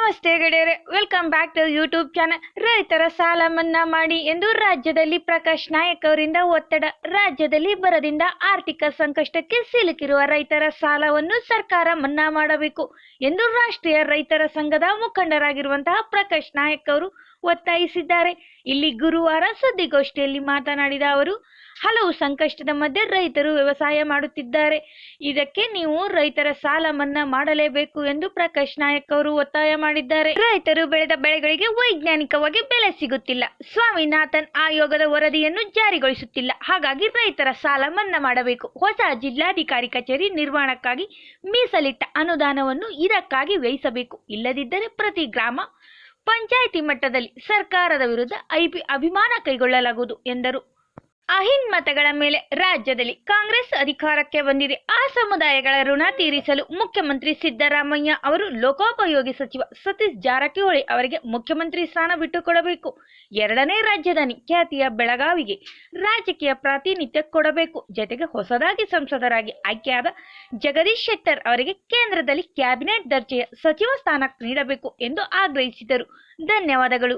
ನಮಸ್ತೆ ಗೆಳೆಯರೆ, welcome back to YouTube channel. ರೈತರ ಸಾಲ ಮನ್ನಾ ಮಾಡಿ ಎಂದು ರಾಜ್ಯದಲ್ಲಿ ಪ್ರಕಾಶ್ ನಾಯಕ್ ಅವರಿಂದ ಒತ್ತಡ. ರಾಜ್ಯದಲ್ಲಿ ಬರದಿಂದ ಆರ್ಥಿಕ ಸಂಕಷ್ಟಕ್ಕೆ ಸಿಲುಕಿರುವ ರೈತರ ಸಾಲವನ್ನು ಸರ್ಕಾರ ಮನ್ನಾ ಮಾಡಬೇಕು ಎಂದು ರಾಷ್ಟ್ರೀಯ ರೈತರ ಸಂಘದ ಮುಖಂಡರಾಗಿರುವಂತಹ ಪ್ರಕಾಶ್ ನಾಯಕ್ ಅವರು ಒತ್ತಾಯಿಸಿದ್ದಾರೆ. ಇಲ್ಲಿ ಗುರುವಾರ ಸುದ್ದಿಗೋಷ್ಠಿಯಲ್ಲಿ ಮಾತನಾಡಿದ ಅವರು, ಹಲವು ಸಂಕಷ್ಟದ ಮಧ್ಯೆ ರೈತರು ವ್ಯವಸಾಯ ಮಾಡುತ್ತಿದ್ದಾರೆ. ಇದಕ್ಕೆ ನೀವು ರೈತರ ಸಾಲ ಮನ್ನಾ ಮಾಡಲೇಬೇಕು ಎಂದು ಪ್ರಕಾಶ್ ನಾಯಕ್ ಅವರು ಒತ್ತಾಯ ಮಾಡಿದ್ದಾರೆ. ರೈತರು ಬೆಳೆದ ಬೆಳೆಗಳಿಗೆ ವೈಜ್ಞಾನಿಕವಾಗಿ ಬೆಲೆ ಸಿಗುತ್ತಿಲ್ಲ. ಸ್ವಾಮಿನಾಥನ್ ಆಯೋಗದ ವರದಿಯನ್ನು ಜಾರಿಗೊಳಿಸುತ್ತಿಲ್ಲ. ಹಾಗಾಗಿ ರೈತರ ಸಾಲ ಮನ್ನಾ ಮಾಡಬೇಕು. ಹೊಸ ಜಿಲ್ಲಾಧಿಕಾರಿ ಕಚೇರಿ ನಿರ್ಮಾಣಕ್ಕಾಗಿ ಮೀಸಲಿಟ್ಟ ಅನುದಾನವನ್ನು ಇದಕ್ಕಾಗಿ ವ್ಯಯಿಸಬೇಕು. ಇಲ್ಲದಿದ್ದರೆ ಪ್ರತಿ ಗ್ರಾಮ ಪಂಚಾಯಿತಿ ಮಟ್ಟದಲ್ಲಿ ಸರ್ಕಾರದ ವಿರುದ್ಧ ಅಭಿಯಾನ ಕೈಗೊಳ್ಳಲಾಗುವುದು ಎಂದರು. ಅಹಿಂದ ಮತಗಳ ಮೇಲೆ ರಾಜ್ಯದಲ್ಲಿ ಕಾಂಗ್ರೆಸ್ ಅಧಿಕಾರಕ್ಕೆ ಬಂದಿದೆ. ಆ ಸಮುದಾಯಗಳ ಋಣ ತೀರಿಸಲು ಮುಖ್ಯಮಂತ್ರಿ ಸಿದ್ದರಾಮಯ್ಯ ಅವರು ಲೋಕೋಪಯೋಗಿ ಸಚಿವ ಸತೀಶ್ ಜಾರಕಿಹೊಳಿ ಅವರಿಗೆ ಮುಖ್ಯಮಂತ್ರಿ ಸ್ಥಾನ ಬಿಟ್ಟುಕೊಡಬೇಕು. ಎರಡನೇ ರಾಜಧಾನಿ ಖ್ಯಾತಿಯ ಬೆಳಗಾವಿಗೆ ರಾಜಕೀಯ ಪ್ರಾತಿನಿಧ್ಯ ಕೊಡಬೇಕು. ಜತೆಗೆ ಹೊಸದಾಗಿ ಸಂಸದರಾಗಿ ಆಯ್ಕೆಯಾದ ಜಗದೀಶ್ ಶೆಟ್ಟರ್ ಅವರಿಗೆ ಕೇಂದ್ರದಲ್ಲಿ ಕ್ಯಾಬಿನೆಟ್ ದರ್ಜೆಯ ಸಚಿವ ಸ್ಥಾನ ನೀಡಬೇಕು ಎಂದು ಆಗ್ರಹಿಸಿದರು. ಧನ್ಯವಾದಗಳು.